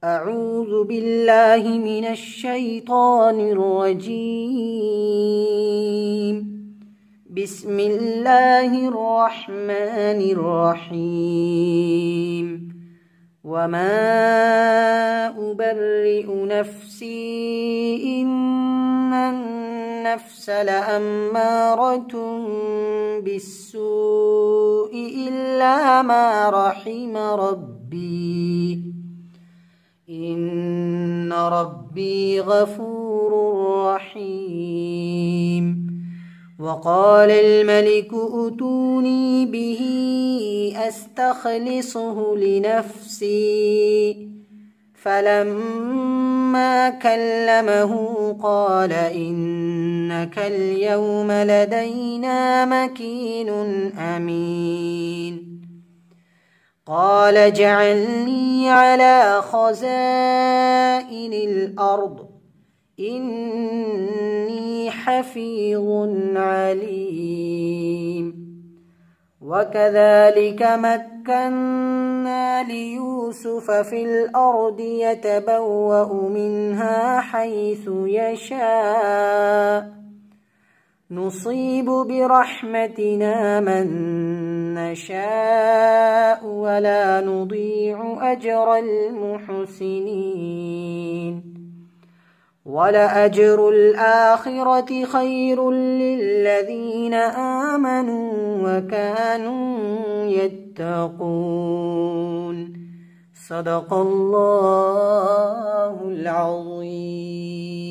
أعوذ بالله من الشيطان الرجيم. بسم الله الرحمن الرحيم. وما أبرئ نفسي إن النفس لأمارة بالسوء إلا ما رحم ربي إن ربي غفور رحيم. وقال الملك ائتوني به أستخلصه لنفسي فلما كلمه قال إنك اليوم لدينا مكين أمين. قال اجعلني على خزائن الأرض إني حفيظ عليم. وكذلك مكنا ليوسف في الأرض يتبوأ منها حيث يشاء نصيب برحمتنا من نشاء ولا نضيع أجر المحسنين. ولأجر الآخرة خير للذين آمنوا وكانوا يتقون. صدق الله العظيم.